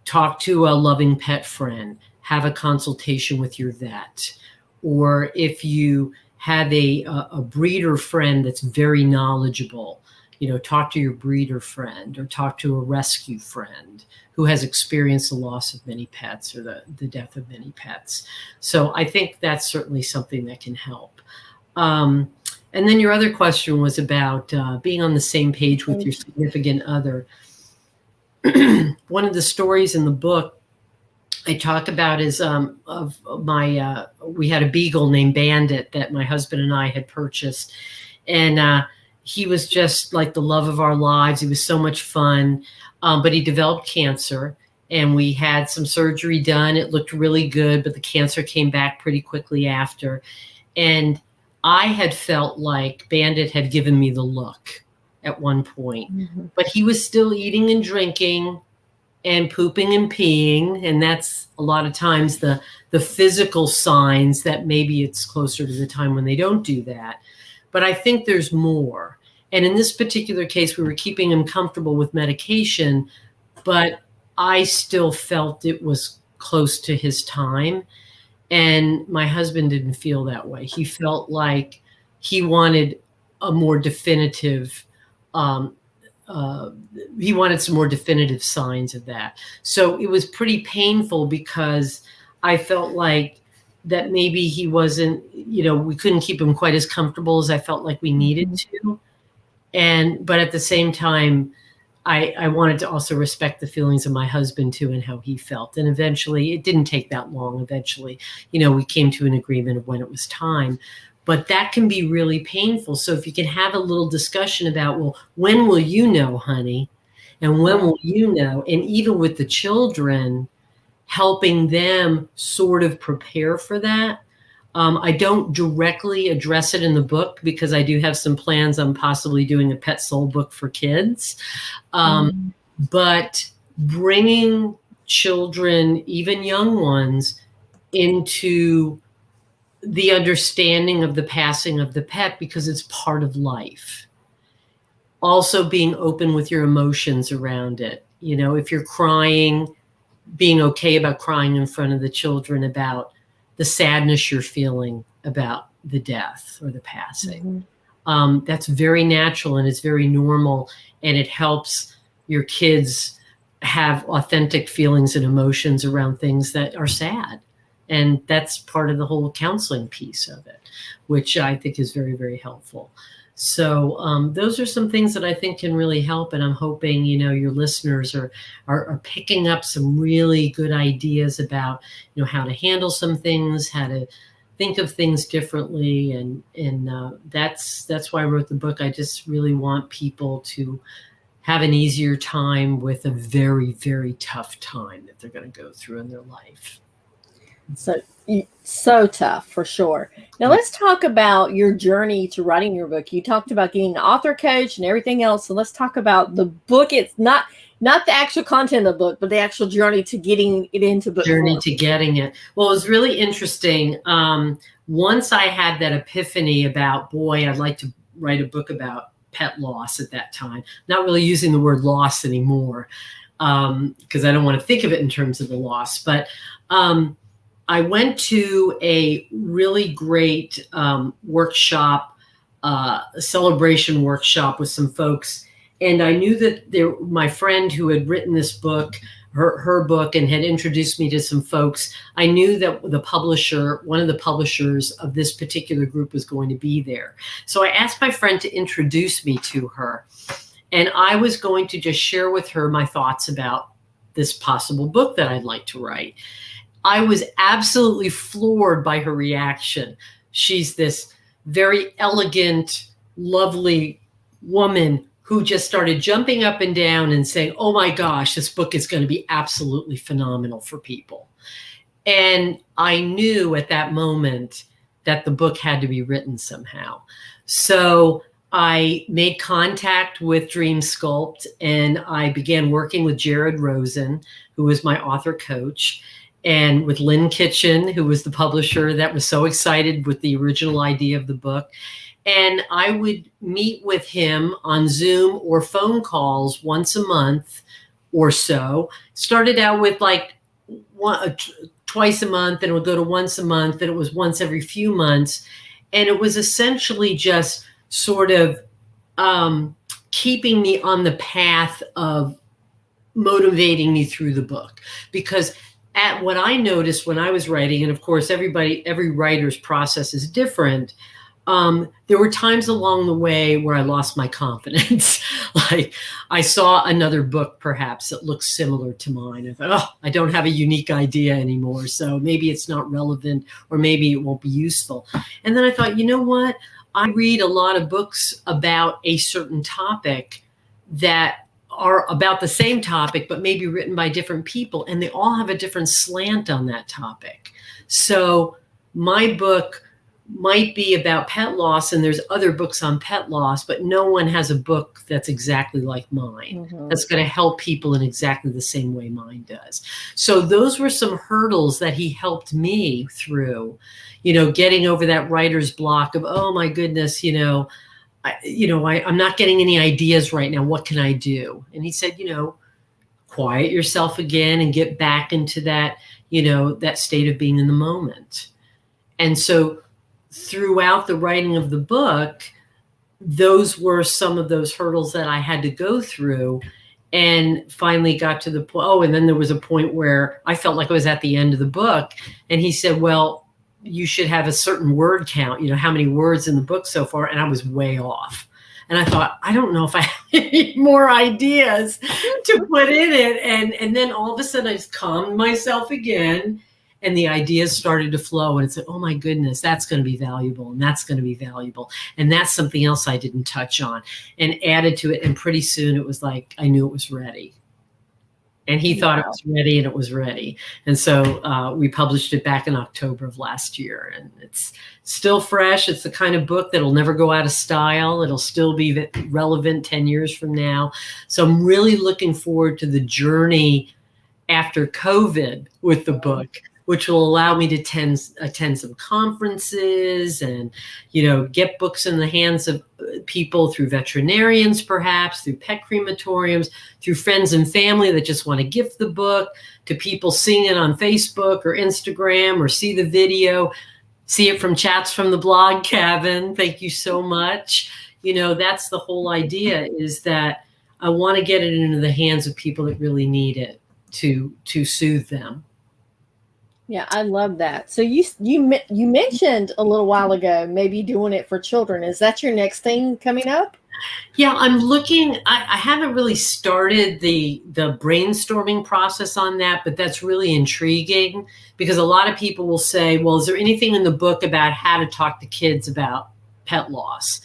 Speaker 2: Talk to a loving pet friend. Have a consultation with your vet. Or if you have a breeder friend that's very knowledgeable, talk to your breeder friend, or talk to a rescue friend who has experienced the loss of many pets or the death of many pets. So I think that's certainly something that can help. And then your other question was about being on the same page with your significant other. One of the stories in the book I talk about is of my, we had a beagle named Bandit that my husband and I had purchased. And he was just like the love of our lives. He was so much fun, but he developed cancer and we had some surgery done. It looked really good, but the cancer came back pretty quickly after. And I had felt like Bandit had given me the look at one point, but he was still eating and drinking and pooping and peeing. And that's a lot of times the physical signs that maybe it's closer to the time when they don't do that. But I think there's more. And in this particular case, we were keeping him comfortable with medication, but I still felt it was close to his time. And my husband didn't feel that way. He felt like he wanted a more definitive, he wanted some more definitive signs of that. So it was pretty painful because I felt like that maybe he wasn't, we couldn't keep him quite as comfortable as I felt like we needed to. But at the same time, I wanted to also respect the feelings of my husband too and how he felt. And eventually, it didn't take that long. Eventually, we came to an agreement of when it was time. But that can be really painful. So if you can have a little discussion about, well, when will you know, honey? And when will you know? And even with the children, helping them sort of prepare for that. I don't directly address it in the book because I do have some plans on possibly doing a pet soul book for kids. But bringing children, even young ones, into the understanding of the passing of the pet because it's part of life. Also being open with your emotions around it. If you're crying, being okay about crying in front of the children about the sadness you're feeling about the death or the passing. That's very natural and it's very normal, and it helps your kids have authentic feelings and emotions around things that are sad. And that's part of the whole counseling piece of it, which I think is very, very helpful. So those are some things that I think can really help. And I'm hoping, your listeners are picking up some really good ideas about, how to handle some things, how to think of things differently. And that's why I wrote the book. I just really want people to have an easier time with a very, very tough time that they're going to go through in their life.
Speaker 1: So tough, for sure. Now let's talk about your journey to writing your book. You talked about getting an author coach and everything else. So let's talk about the book. It's not the actual content of the book, but the actual journey to getting it into book form.
Speaker 2: To getting it. Well, it was really interesting. Once I had that epiphany about, boy, I'd like to write a book about pet loss at that time. Not really using the word loss anymore because I don't want to think of it in terms of the loss. But I went to a really great workshop, a celebration workshop with some folks. And I knew that my friend who had written this book, her book, and had introduced me to some folks, I knew that one of the publishers of this particular group was going to be there. So I asked my friend to introduce me to her. And I was going to just share with her my thoughts about this possible book that I'd like to write. I was absolutely floored by her reaction. She's this very elegant, lovely woman who just started jumping up and down and saying, oh my gosh, this book is going to be absolutely phenomenal for people. And I knew at that moment that the book had to be written somehow. So I made contact with Dream Sculpt and I began working with Jared Rosen, who was my author coach, and with Lynn Kitchen, who was the publisher that was so excited with the original idea of the book. And I would meet with him on Zoom or phone calls once a month or so. Started out with like twice a month, and it would go to once a month, and it was once every few months. And it was essentially just sort of keeping me on the path of motivating me through the book. Because at what I noticed when I was writing, and of course, every writer's process is different. There were times along the way where I lost my confidence. Like I saw another book perhaps that looks similar to mine. I thought, oh, I don't have a unique idea anymore. So maybe it's not relevant or maybe it won't be useful. And then I thought, you know what? I read a lot of books about a certain topic that are about the same topic, but maybe written by different people. And they all have a different slant on that topic. So my book might be about pet loss, and there's other books on pet loss, but no one has a book that's exactly like mine, that's going to help people in exactly the same way mine does. So those were some hurdles that he helped me through, getting over that writer's block of, oh my goodness, I'm not getting any ideas right now. What can I do? And he said, quiet yourself again and get back into that, that state of being in the moment. And so throughout the writing of the book, those were some of those hurdles that I had to go through, and finally got to the point. Oh, and then there was a point where I felt like I was at the end of the book. And he said, well, you should have a certain word count, how many words in the book so far. And I was way off. And I thought, I don't know if I have any more ideas to put in it. And then all of a sudden I just calmed myself again, and the ideas started to flow. And it's like, oh my goodness, that's going to be valuable. And that's going to be valuable. And that's something else I didn't touch on, and added to it. And pretty soon it was like, I knew it was ready. And he thought it was ready, and it was ready. And so we published it back in October of last year, and it's still fresh. It's the kind of book that'll never go out of style. It'll still be relevant 10 years from now. So I'm really looking forward to the journey after COVID with the book, which will allow me to attend some conferences and, get books in the hands of people through veterinarians, perhaps through pet crematoriums, through friends and family that just want to gift the book, to people seeing it on Facebook or Instagram, or see the video, see it from Chats from the Blog Cabin. Thank you so much. That's the whole idea, is that I want to get it into the hands of people that really need it to soothe them.
Speaker 1: Yeah, I love that. So you mentioned a little while ago maybe doing it for children. Is that your next thing coming up?
Speaker 2: Yeah, I'm looking. I haven't really started the brainstorming process on that, but that's really intriguing, because a lot of people will say, well, is there anything in the book about how to talk to kids about pet loss?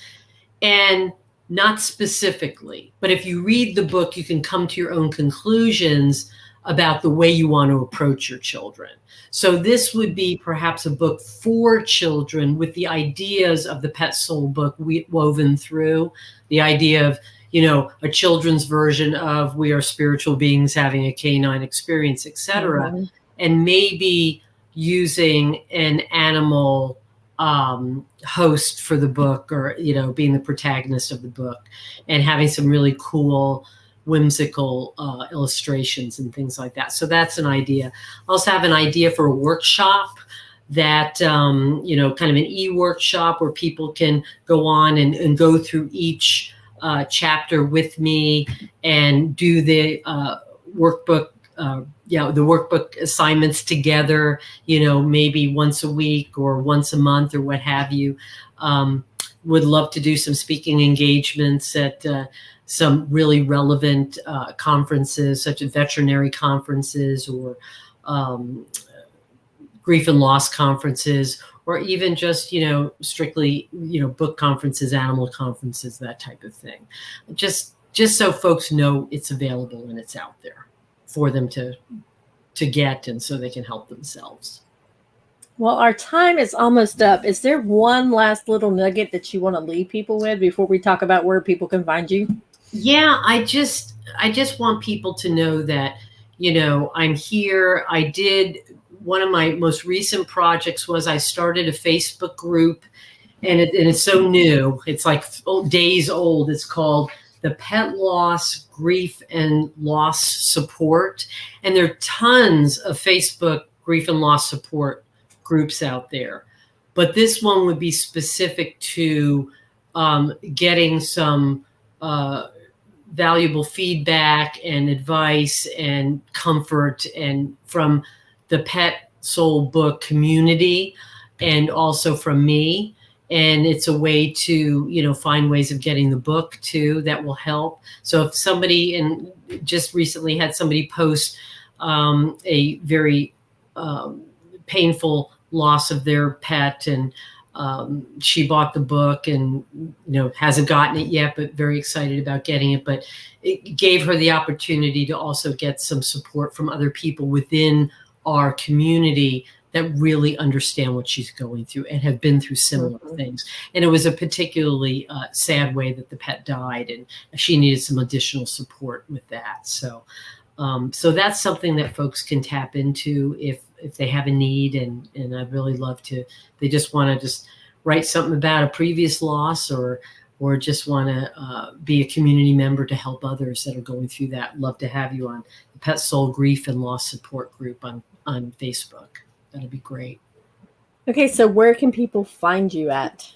Speaker 2: And not specifically, but if you read the book, you can come to your own conclusions about the way you want to approach your children. So this would be perhaps a book for children with the ideas of the Pet Soul book woven through, the idea of, a children's version of we are spiritual beings having a canine experience, etc. Mm-hmm. And maybe using an animal host for the book, or, being the protagonist of the book, and having some really cool, whimsical illustrations and things like that. So that's an idea. I also have an idea for a workshop that, kind of an e-workshop where people can go on and go through each chapter with me and do the workbook, the workbook assignments together, maybe once a week or once a month or what have you. Would love to do some speaking engagements at some really relevant conferences, such as veterinary conferences, or grief and loss conferences, or even just, strictly, book conferences, animal conferences, that type of thing. Just so folks know it's available and it's out there for them to get, and so they can help themselves.
Speaker 1: Well, our time is almost up. Is there one last little nugget that you want to leave people with before we talk about where people can find you?
Speaker 2: Yeah, I just want people to know that, I'm here. One of my most recent projects was I started a Facebook group, and it's so new. It's like days old. It's called the Pet Loss, Grief and Loss Support. And there are tons of Facebook grief and loss support groups out there. But this one would be specific to getting some valuable feedback and advice and comfort, and from the Pet Soul book community, and also from me. And it's a way to, find ways of getting the book too that will help. So if somebody, and just recently had somebody post a very painful loss of their pet, and she bought the book and, hasn't gotten it yet, but very excited about getting it. But it gave her the opportunity to also get some support from other people within our community that really understand what she's going through and have been through similar things. And it was a particularly sad way that the pet died, and she needed some additional support with that. So that's something that folks can tap into if they have a need, and I'd really love to. They just want to just write something about a previous loss, or or just want to be a community member to help others that are going through that, love to have you on the Pet Soul Grief and Loss Support Group on Facebook. That'll be great.
Speaker 1: Okay, so where can people find you at?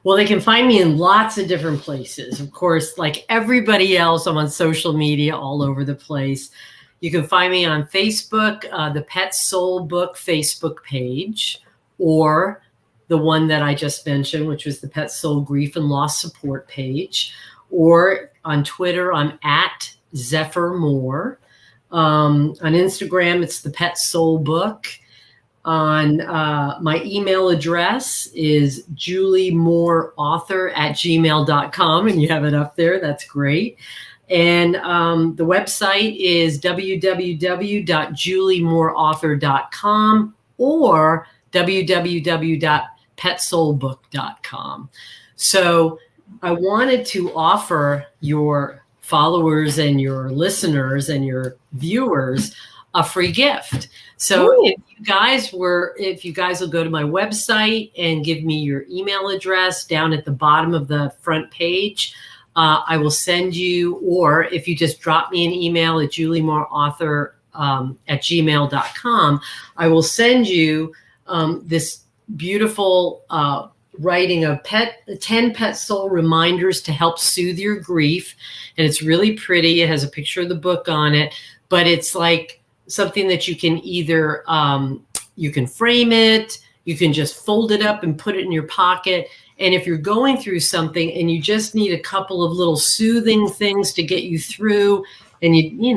Speaker 2: Well, they can find me in lots of different places. Of course, like everybody else, I'm on social media all over the place. You can find me on Facebook, the Pet Soul Book Facebook page, or the one that I just mentioned, which was the Pet Soul Grief and Loss Support page. Or on Twitter, I'm at Zephyr Moore. On Instagram, it's the Pet Soul Book. On my email address is juliemooreauthor@gmail.com, and you have it up there. That's great. And the website is www.juliemooreauthor.com or www.petsoulbook.com. So I wanted to offer your followers and your listeners and your viewers a free gift. So if you guys will go to my website and give me your email address down at the bottom of the front page, I will send you, or if you just drop me an email at juliemooreauthor@gmail.com, I will send you this beautiful writing of 10 Pet Soul reminders to help soothe your grief. And it's really pretty. It has a picture of the book on it, but it's like something that you can either, you can frame it, you can just fold it up and put it in your pocket. And if you're going through something and you just need a couple of little soothing things to get you through, and you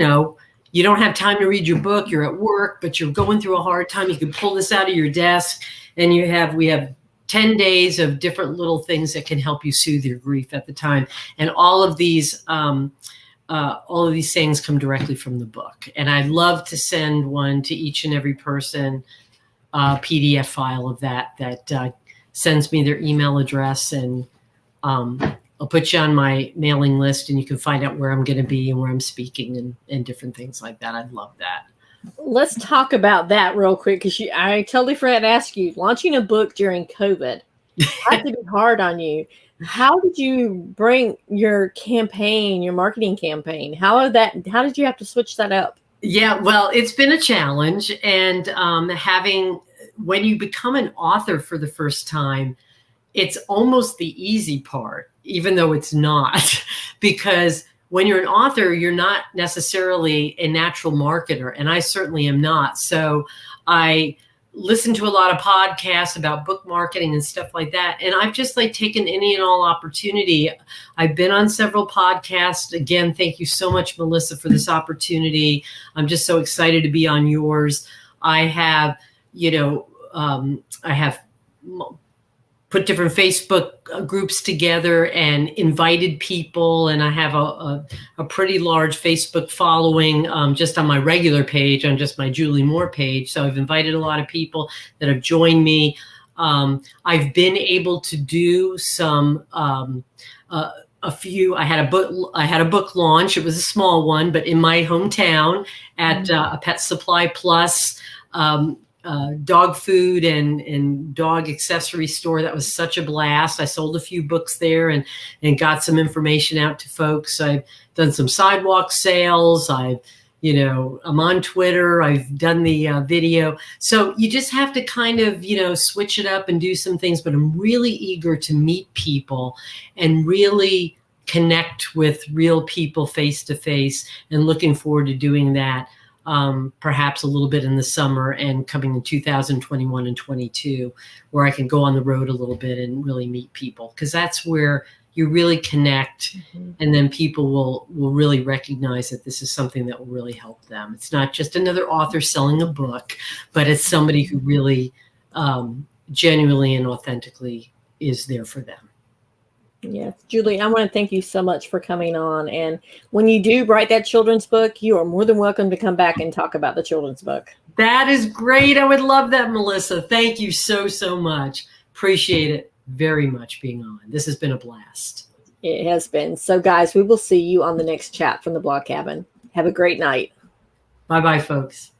Speaker 2: don't have time to read your book, you're at work, but you're going through a hard time, you can pull this out of your desk, and we have 10 days of different little things that can help you soothe your grief at the time. And all of these things come directly from the book. And I'd love to send one to each and every person, a PDF file of that sends me their email address, and I'll put you on my mailing list, and you can find out where I'm going to be and where I'm speaking and different things like that. I'd love that.
Speaker 1: Let's talk about that real quick, because I totally forgot to ask you, launching a book during COVID had to be hard on you. How did you bring your campaign, your marketing campaign? How did you have to switch that up?
Speaker 2: Yeah, well, it's been a challenge. And when you become an author for the first time, it's almost the easy part, even though it's not, because when you're an author, you're not necessarily a natural marketer. And I certainly am not. So I listen to a lot of podcasts about book marketing and stuff like that. And I've just taken any and all opportunity. I've been on several podcasts. Again, thank you so much, Melissa, for this opportunity. I'm just so excited to be on yours. I have, put different Facebook groups together and invited people. And I have a pretty large Facebook following just on my regular page, on just my Julie Moore page. So I've invited a lot of people that have joined me. I've been able to do some, a few. I had a book launch. It was a small one, but in my hometown at a Pet Supply Plus, dog food and dog accessory store. That was such a blast. I sold a few books there and got some information out to folks. I've done some sidewalk sales. I'm on Twitter. I've done the video. So you just have to kind of, switch it up and do some things, but I'm really eager to meet people and really connect with real people face to face, and looking forward to doing that. Perhaps a little bit in the summer and coming in 2021 and 22, where I can go on the road a little bit and really meet people, because that's where you really connect. Mm-hmm. And then people will really recognize that this is something that will really help them. It's not just another author selling a book, but it's somebody who really genuinely and authentically is there for them.
Speaker 1: Yes, Julie, I want to thank you so much for coming on. And when you do write that children's book, you are more than welcome to come back and talk about the children's book.
Speaker 2: That is great. I would love that, Melissa. Thank you so, so much. Appreciate it very much being on. This has been a blast.
Speaker 1: It has been. So, guys, we will see you on the next chat from the Blog Cabin. Have a great night.
Speaker 2: Bye-bye, folks.